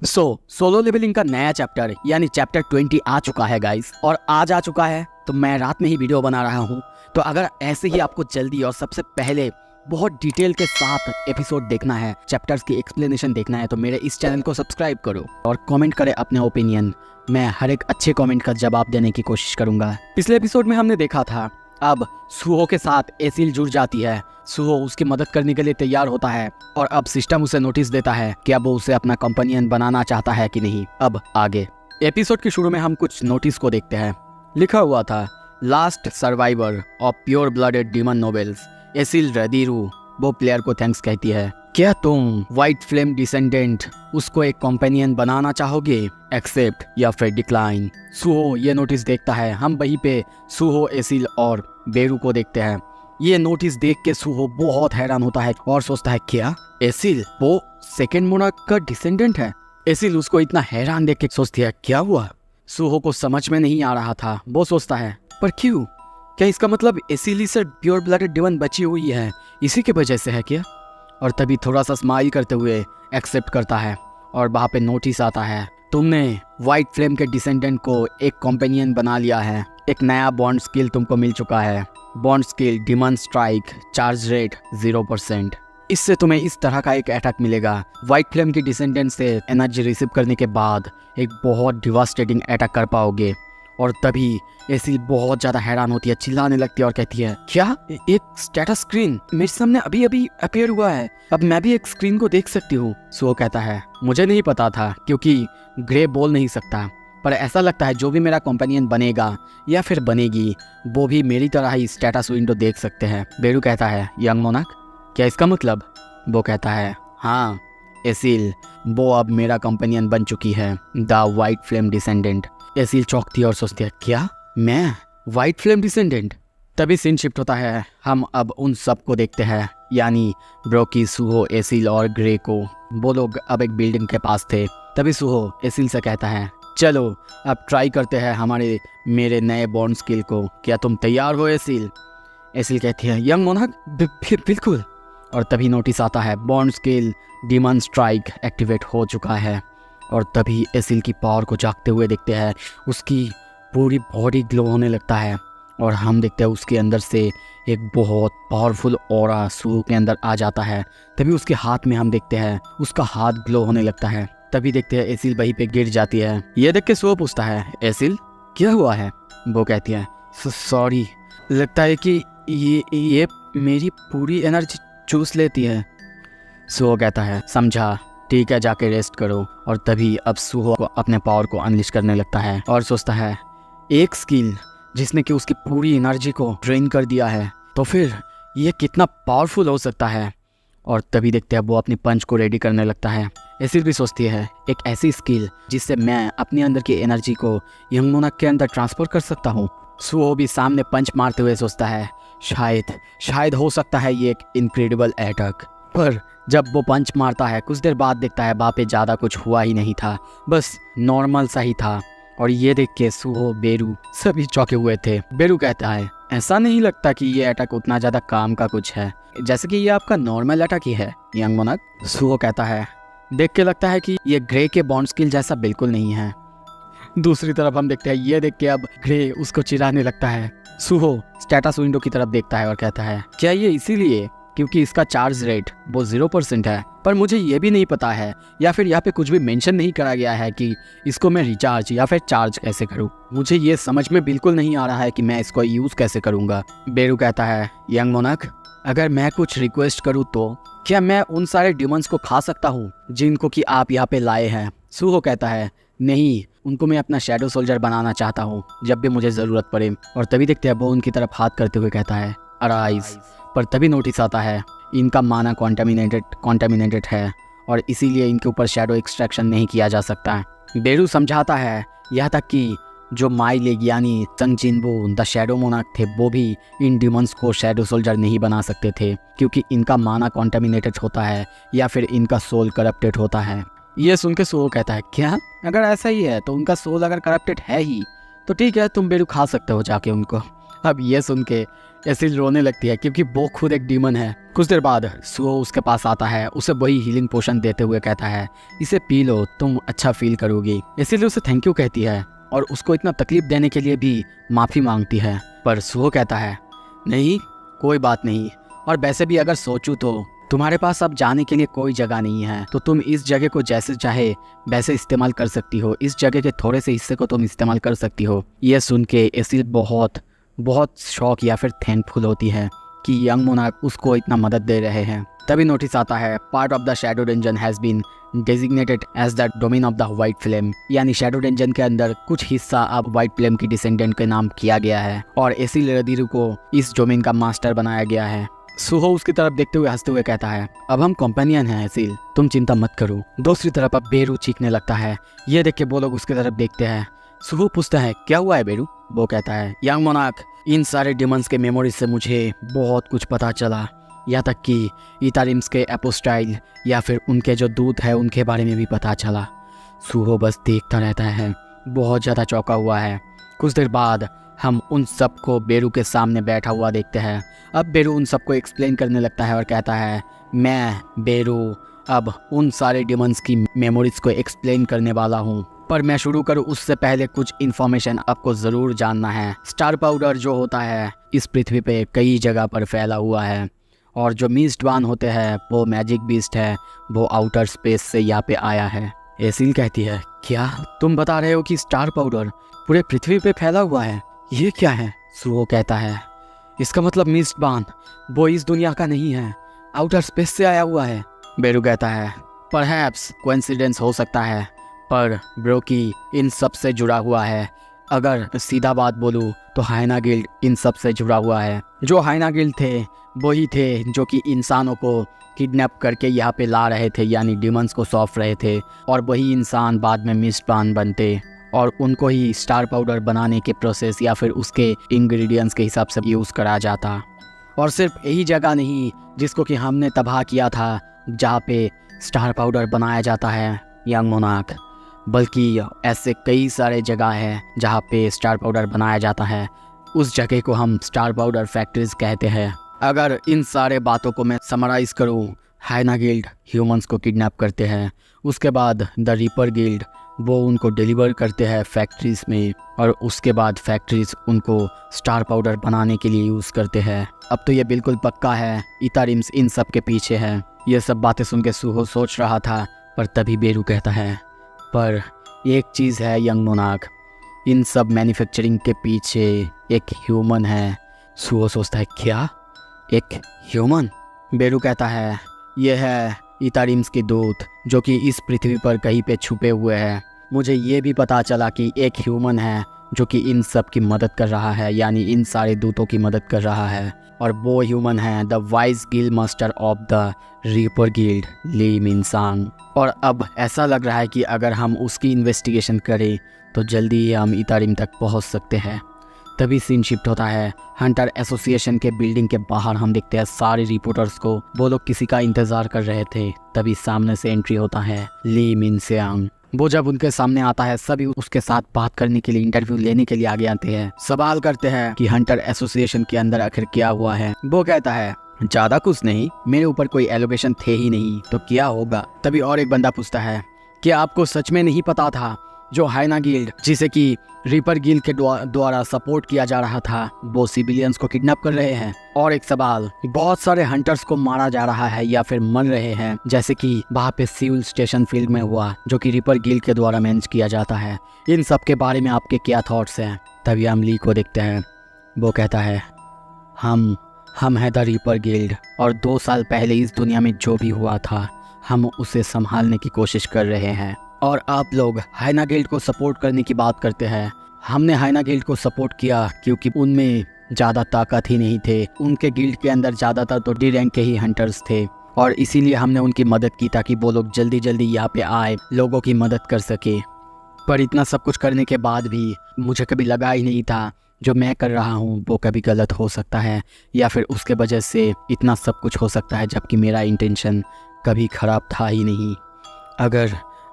Solo levelling का नया chapter यानी चैप्टर 20 आ चुका है गाइस, और आज आ चुका है तो मैं रात में ही वीडियो बना रहा हूँ। तो अगर ऐसे ही आपको जल्दी और सबसे पहले बहुत डिटेल के साथ एपिसोड देखना है, चैप्टर्स की एक्सप्लेनेशन देखना है, तो मेरे इस चैनल को सब्सक्राइब करो और कमेंट करें अपने ओपिनियन। मैं हर एक अच्छे कमेंट का जवाब देने की कोशिश करूंगा। पिछले एपिसोड में हमने देखा था अब सुहो के साथ एसिल जुड़ जाती है। सुहो उसकी मदद करने के लिए तैयार होता है और अब सिस्टम उसे नोटिस देता है कि अब वो उसे अपना कंपेनियन बनाना चाहता है कि नहीं। अब आगे एपिसोड के शुरू में हम कुछ नोटिस को देखते हैं। लिखा हुआ था last survivor of pure blooded demon nobles Esil Radiru. वो प्लेयर को थैंक्स कहती है। क्या तुम व्हाइट फ्लेम डिसेंडेंट उसको एक कंपेनियन बनाना चाहोगे, एक्सेप्ट या फिर डिक्लाइन? सुहो ये नोटिस देखता है। हम वहीं पे सुहो, एसिल और बेरू को देखते हैं। ये नोटिस देख के सुहो बहुत हैरान होता है और सोचता है क्या एसिल वो सेकंड मोनार्क का डिसेंडेंट है? एसिल उसको इतना हैरान देख के सोचती है क्या हुआ? सुहो को समझ में नहीं आ रहा था। वो सोचता है पर क्यों? क्या इसका मतलब एसिल से प्योर ब्लडेड डिमन बची हुई है, इसी की वजह से है क्या? और तभी थोड़ा सा स्माइल करते हुए एक्सेप्ट करता है और वहाँ पे नोटिस आता है तुमने व्हाइट फ्लेम के डिसेंडेंट को एक कंपेनियन बना लिया है। एक नया बॉन्ड स्किल तुमको मिल चुका है। Bond skill demon strike, charge rate 0%। इससे तुम्हें इस तरह का एक अटैक मिलेगा। व्हाइट फ्लेम के डिसेंडेंट से एनर्जी रिसीव करने के बाद एक बहुत डिवास्टेटिंग अटैक कर पाओगे। और तभी एसिल बहुत ज़्यादा हैरान होती है, चिल्लाने लगती है और कहती है क्या एक स्टेटस स्क्रीन मेरे सामने अभी अभी अपीयर हुआ है, अब मैं भी एक स्क्रीन को देख सकती हूँ? सुहो कहता है मुझे नहीं पता था क्योंकि ग्रे बोल नहीं सकता, पर ऐसा लगता है जो भी मेरा कंपेनियन बनेगा या फिर बनेगी वो भी मेरी तरह ही स्टेटस विंडो देख सकते हैं। बेरू कहता है यंग मोनार्क, क्या इसका मतलब? वो कहता है हाँ एसिल, वो अब मेरा कंपेनियन बन चुकी है, the white flame descendant. Esil चौंकती है और सोचती है क्या मैं वाइट फ्लेम डिसेंडेंट? तभी सीन शिफ्ट होता है। हम अब उन सब को देखते हैं, यानी ब्रोकी, सुहो, एसिल और ग्रे को। वो लोग अब एक बिल्डिंग के पास थे। तभी सुहो एसिल से कहता है चलो अब ट्राई करते हैं मेरे नए बॉन्ड स्किल को, क्या तुम तैयार हो एसिल? एसिल कहती है यंग मोनार्क बिल्कुल। और तभी नोटिस आता है bond skill demon strike activate हो चुका है। और तभी एसिल की पावर को जागते हुए देखते हैं। उसकी पूरी बॉडी ग्लो होने लगता है और हम देखते हैं उसके अंदर से एक बहुत पावरफुल ऑरा सुहो के अंदर आ जाता है। तभी उसके हाथ में हम देखते हैं उसका हाथ ग्लो होने लगता है। तभी देखते हैं एसिल वहीं पे गिर जाती है। ये देख के सुहो पूछता है एसिल क्या हुआ है? वो कहती है सॉरी, लगता है कि ये मेरी पूरी एनर्जी चूस लेती है। सुहो कहता है समझा, ठीक है जाके रेस्ट करो। और तभी अब सुहो को अपने पावर को अनलिश करने लगता है और सोचता है एक स्किल जिसने कि उसकी पूरी एनर्जी को ड्रेन कर दिया है, तो फिर ये कितना पावरफुल हो सकता है। और तभी देखते हैं वो अपनी पंच को रेडी करने लगता है। एसिल भी सोचती है एक ऐसी स्किल जिससे मैं अपने अंदर की एनर्जी को यंग मोनार्क के अंदर ट्रांसफर कर सकता हूँ। सुहो भी सामने पंच मारते हुए सोचता है शायद हो सकता है ये एक इनक्रेडिबल अटैक। पर जब वो पंच मारता है कुछ देर बाद देखता है वहाँ पे ज़्यादा कुछ हुआ ही नहीं था, बस नॉर्मल सा ही था। और ये देख के सुहो, बेरू सभी चौंके हुए थे। बेरू कहता है ऐसा नहीं लगता कि ये अटैक उतना ज़्यादा काम का कुछ है, जैसे कि ये आपका नॉर्मल अटैक ही है यंग मोनार्क। सुहो कहता है देख के लगता है कि ये ग्रे के बॉन्ड स्किल जैसा बिल्कुल नहीं है। दूसरी तरफ हम देखते हैं ये देख के अब ग्रे उसको चिढ़ाने लगता है। सुहो स्टेटस विंडो की तरफ देखता है और कहता है क्या ये इसीलिए क्योंकि इसका चार्ज रेट वो 0% है? पर मुझे ये भी नहीं पता है या फिर यहाँ पे कुछ भी मेंशन नहीं करा गया है कि इसको मैं रिचार्ज या फिर चार्ज कैसे करूँ। मुझे ये समझ में बिल्कुल नहीं आ रहा है कि मैं इसको यूज़ कैसे करूँगा। बेरू कहता है यंग मोनार्क, अगर मैं कुछ रिक्वेस्ट करूँ तो क्या मैं उन सारे डिमंस को खा सकता हूँ जिनको कि आप यहाँ पे लाए हैं? सुहो कहता है नहीं, उनको मैं अपना शैडो सोल्जर बनाना चाहता हूँ जब भी मुझे ज़रूरत पड़े। और तभी देखते हैं वो उनकी तरफ हाथ करते हुए कहता है अराइज। पर तभी नोटिस आता है इनका माना कॉन्टामिनेटेड है और इसीलिए इनके ऊपर शैडो एक्सट्रैक्शन नहीं किया जा सकता है। बेरू समझाता है यहाँ तक कि जो माई लेग यानी चंग जिनबो द शैडो मोनार्क थे वो भी इन डिमंस को शैडो सोल्जर नहीं बना सकते थे क्योंकि इनका माना कॉन्टामिनेटेड होता है या फिर इनका सोल करप्टेड होता है। ये सुन के सुहो कहता है क्या अगर ऐसा ही है तो उनका सोल अगर करप्टेड है ही तो ठीक है, तुम बेरू खा सकते हो जाके उनको। अब ये सुन के एसिल रोने लगती है क्योंकि वो खुद एक डीमन है। कुछ देर बाद सुहो उसके पास आता है, उसे वही हीलिंग पोशन देते हुए कहता है इसे पी लो, तुम अच्छा फील करोगी। एसिल उसे थैंक यू कहती है और उसको इतना तकलीफ देने के लिए भी माफ़ी मांगती है, पर सुहो कहता है नहीं कोई बात नहीं, और वैसे भी अगर सोचूं तो तुम्हारे पास अब जाने के लिए कोई जगह नहीं है, तो तुम इस जगह को जैसे चाहे वैसे इस्तेमाल कर सकती हो, इस जगह के थोड़े से हिस्से को तुम इस्तेमाल कर सकती हो। यह सुन के एसिल बहुत शौक या फिर थैंकफुल होती है कि यंग मोनार्क उसको इतना मदद दे रहे हैं। तभी नोटिस आता है part of the shadow dungeon has been designated as the domain of the white flame, यानी शैडो डंजन के अंदर कुछ हिस्सा अब व्हाइट फ्लेम की डिसेंडेंट के नाम किया गया है और एसिल रदीरू को इस डोमेन का मास्टर बनाया गया है। सुहो उसकी तरफ देखते हुए हंसते हुए कहता है अब हम कंपेनियन हैं एसिल, तुम चिंता मत करो। दूसरी तरफ अब बेरू चीखने लगता है। ये देख के वो लोग उसकी तरफ देखते हैं। सुहो पूछता है क्या हुआ है बेरू? वो कहता है यंग मोनार्क, इन सारे डिमंस के मेमोरीज से मुझे बहुत कुछ पता चला, यहाँ तक कि इतारिम्स के एपोस्टाइल या फिर उनके जो दूत है उनके बारे में भी पता चला। सुहो बस देखता रहता है, बहुत ज़्यादा चौंका हुआ है। कुछ देर बाद हम उन सबको बेरू के सामने बैठा हुआ देखते हैं। अब बेरू उन सबको एक्सप्लेन करने लगता है और कहता है मैं बेरू अब उन सारे डिमंस की मेमोरीज को एक्सप्लेन करने वाला हूँ, पर मैं शुरू करूँ उससे पहले कुछ इन्फॉर्मेशन आपको ज़रूर जानना है। स्टार पाउडर जो होता है इस पृथ्वी पे कई जगह पर फैला हुआ है, और जो मिस्टबान होते हैं वो मैजिक बीस्ट है, वो आउटर स्पेस से यहाँ पे आया है। एसिल कहती है क्या तुम बता रहे हो कि स्टार पाउडर पूरे पृथ्वी पे फैला हुआ है? ये क्या है? सुहो कहता है इसका मतलब मिस्टबान वो इस दुनिया का नहीं है, आउटर स्पेस से आया हुआ है। बेरू कहता है परहैप्स कोइंसिडेंस हो सकता है, पर ब्रोकी इन सब से जुड़ा हुआ है। अगर सीधा बात बोलूँ तो हाइना गिल्ड इन सब से जुड़ा हुआ है। जो हाइना गिल्ड थे वही थे जो कि इंसानों को किडनैप करके यहाँ पे ला रहे थे, यानी डिमंस को सौंप रहे थे, और वही इंसान बाद में मिस्टबान बनते और उनको ही स्टार पाउडर बनाने के प्रोसेस या फिर उसके इंग्रेडिएंट्स के हिसाब से यूज़ करा जाता। और सिर्फ यही जगह नहीं जिसको कि हमने तबाह किया था जहाँ पे स्टार पाउडर बनाया जाता है यंग मोनार्क, बल्कि ऐसे कई सारे जगह हैं जहाँ पे स्टार पाउडर बनाया जाता है। उस जगह को हम स्टार पाउडर फैक्ट्रीज कहते हैं। अगर इन सारे बातों को मैं समराइज़ करूँ, हाइना गिल्ड ह्यूमंस को किडनैप करते हैं, उसके बाद द रीपर गिल्ड वो उनको डिलीवर करते हैं फैक्ट्रीज़ में, और उसके बाद फैक्ट्रीज़ उनको स्टार पाउडर बनाने के लिए यूज़ करते हैं। अब तो ये बिल्कुल पक्का है इतारिम्स इन सब के पीछे है। ये सब बातें सुन के सुहो सोच रहा था, पर तभी बेरू कहता है पर एक चीज़ है यंग मोनार्क, इन सब मैन्युफैक्चरिंग के पीछे एक ह्यूमन है। सुहो सोचता है क्या एक ह्यूमन? बेरू कहता है यह है इतारिम्स के दूत जो कि इस पृथ्वी पर कहीं पे छुपे हुए हैं। मुझे ये भी पता चला कि एक ह्यूमन है जो कि इन सब की मदद कर रहा है, यानी इन सारे दूतों की मदद कर रहा है, और वो ह्यूमन है the wise guild master of the reaper guild Lee Minsang. और अब ऐसा लग रहा है कि अगर हम उसकी इन्वेस्टिगेशन करें तो जल्दी ही हम इतारिम तक पहुंच सकते हैं। तभी सीन शिफ्ट होता है हंटर एसोसिएशन के बिल्डिंग के बाहर। हम देखते हैं सारे रिपोर्टर्स को, वो लोग किसी का इंतज़ार कर रहे थे। तभी सामने से एंट्री होता है ली मिनसांग। वो जब उनके सामने आता है सभी उसके साथ बात करने के लिए, इंटरव्यू लेने के लिए आगे आते हैं। सवाल करते हैं कि हंटर एसोसिएशन के अंदर आखिर क्या हुआ है। वो कहता है ज़्यादा कुछ नहीं, मेरे ऊपर कोई एलोगेशन थे ही नहीं, तो क्या होगा। तभी और एक बंदा पूछता है क्या आपको सच में नहीं पता था जो हाइना गिल्ड जिसे कि रीपर गिल्ड के द्वारा सपोर्ट किया जा रहा था वो सिविलियंस को किडनैप कर रहे हैं? और एक सवाल, बहुत सारे हंटर्स को मारा जा रहा है या फिर मर रहे हैं, जैसे कि वहाँ पे सिविल स्टेशन फील्ड में हुआ जो कि रीपर गिल्ड के द्वारा मैनेज किया जाता है। इन सब के बारे में आपके क्या थॉट्स हैं? तभी हम ली को देखते हैं। वो कहता है हम हैं द रीपर गिल्ड, और 2 साल पहले इस दुनिया में जो भी हुआ था हम उसे संभालने की कोशिश कर रहे हैं। और आप लोग हाइना गिल्ड को सपोर्ट करने की बात करते हैं। हमने हाइना गिल्ड को सपोर्ट किया क्योंकि उनमें ज़्यादा ताकत ही नहीं थे। उनके गिल्ड के अंदर ज़्यादातर तो डी रैंक के ही हंटर्स थे, और इसीलिए हमने उनकी मदद की ताकि वो लोग जल्दी जल्दी यहाँ पे आए, लोगों की मदद कर सके। पर इतना सब कुछ करने के बाद भी मुझे कभी लगा ही नहीं था जो मैं कर रहा हूँ वो कभी गलत हो सकता है, या फिर उसके वजह से इतना सब कुछ हो सकता है, जबकि मेरा इंटेंशन कभी ख़राब था ही नहीं।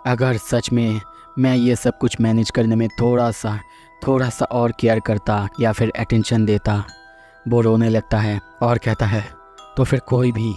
अगर सच में मैं ये सब कुछ मैनेज करने में थोड़ा सा और केयर करता या फिर अटेंशन देता, वो रोने लगता है और कहता है तो फिर कोई भी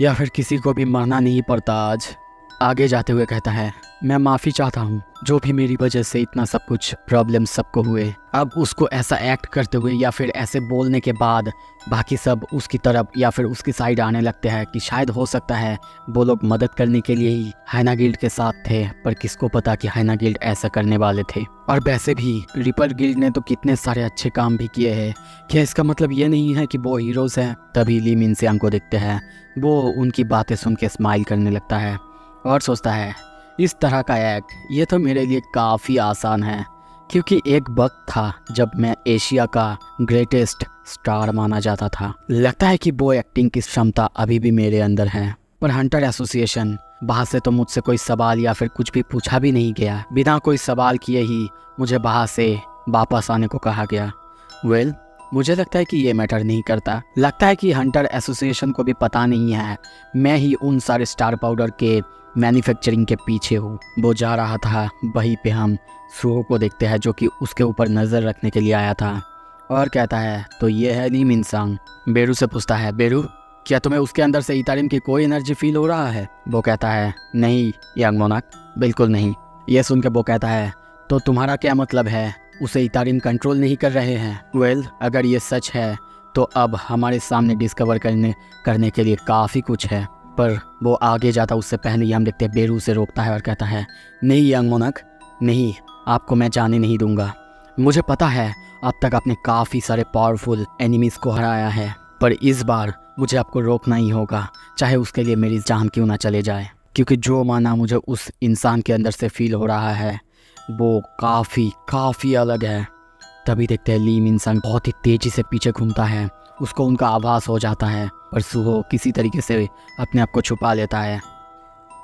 या फिर किसी को भी मरना नहीं पड़ता आज। आगे जाते हुए कहता है मैं माफ़ी चाहता हूँ जो भी मेरी वजह से इतना सब कुछ प्रॉब्लम सबको हुए। अब उसको ऐसा एक्ट करते हुए या फिर ऐसे बोलने के बाद बाकी सब उसकी तरफ या फिर उसकी साइड आने लगते हैं कि शायद हो सकता है वो लोग मदद करने के लिए ही हाइना गिल्ड के साथ थे, पर किसको पता कि हाइना गिल्ड ऐसा करने वाले थे। और वैसे भी रिपर गिल्ड ने तो कितने सारे अच्छे काम भी किए हैं, क्या इसका मतलब ये नहीं है कि वो हीरोज़ हैं। तभी ली मिनसियांग को देखते हैं, वो उनकी बातें सुन के स्माइल करने लगता है और सोचता है इस तरह का एक्ट ये तो मेरे लिए काफ़ी आसान है, क्योंकि एक वक्त था जब मैं एशिया का ग्रेटेस्ट स्टार माना जाता था। लगता है कि वो एक्टिंग की क्षमता अभी भी मेरे अंदर है। पर हंटर एसोसिएशन वहाँ से तो मुझसे कोई सवाल या फिर कुछ भी पूछा भी नहीं गया, बिना कोई सवाल किए ही मुझे वहाँ से वापस आने को कहा गया। वेल मुझे लगता है कि ये मैटर नहीं करता। लगता है कि हंटर एसोसिएशन को भी पता नहीं है मैं ही उन सारे स्टार पाउडर के मैन्युफैक्चरिंग के पीछे हूँ। वो जा रहा था, वहीं पे हम सुहो को देखते हैं जो कि उसके ऊपर नज़र रखने के लिए आया था और कहता है तो ये है ली मिनसियांग। बेरू से पूछता है बेरू क्या तुम्हें उसके अंदर से इतारिम की कोई एनर्जी फील हो रहा है? वो कहता है नहीं यंग मोनाक, बिल्कुल नहीं। ये सुन के वो कहता है तो तुम्हारा क्या मतलब है उसे इतारिम कंट्रोल नहीं कर रहे हैं? वेल अगर ये सच है तो अब हमारे सामने डिस्कवर करने के लिए काफ़ी कुछ है। पर वो आगे जाता उससे पहले ही हम देखते हैं बेरू से रोकता है और कहता है नहीं यंग मोनाक, नहीं, आपको मैं जाने नहीं दूंगा। मुझे पता है अब तक आपने काफ़ी सारे पावरफुल एनिमीज़ को हराया है, पर इस बार मुझे आपको रोकना ही होगा, चाहे उसके लिए मेरी जान क्यों ना चले जाए, क्योंकि जो माना मुझे उस इंसान के अंदर से फील हो रहा है वो काफ़ी अलग है। तभी देखते हैं ली मिनसियांग बहुत ही तेज़ी से पीछे घूमता है, उसको उनका आभास हो जाता है, पर सुहो किसी तरीके से अपने आप को छुपा लेता है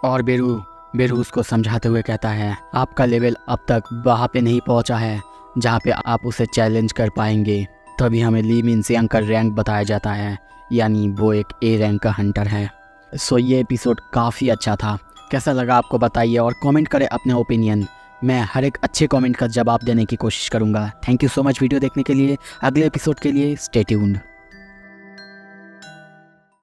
और बेरू उसको समझाते हुए कहता है आपका लेवल अब तक वहाँ पे नहीं पहुँचा है जहाँ पे आप उसे चैलेंज कर पाएंगे। तभी हमें ली मिनसियांग का रैंक बताया जाता है, यानी वो एक ए रैंक का हंटर है। सो ये एपिसोड काफ़ी अच्छा था, कैसा लगा आपको बताइए और कमेंट करें अपने ओपिनियन। मैं हर एक अच्छे कमेंट का जवाब देने की कोशिश करूँगा। Thank you so much video देखने के लिए। अगले एपिसोड के लिए स्टे ट्यून्ड।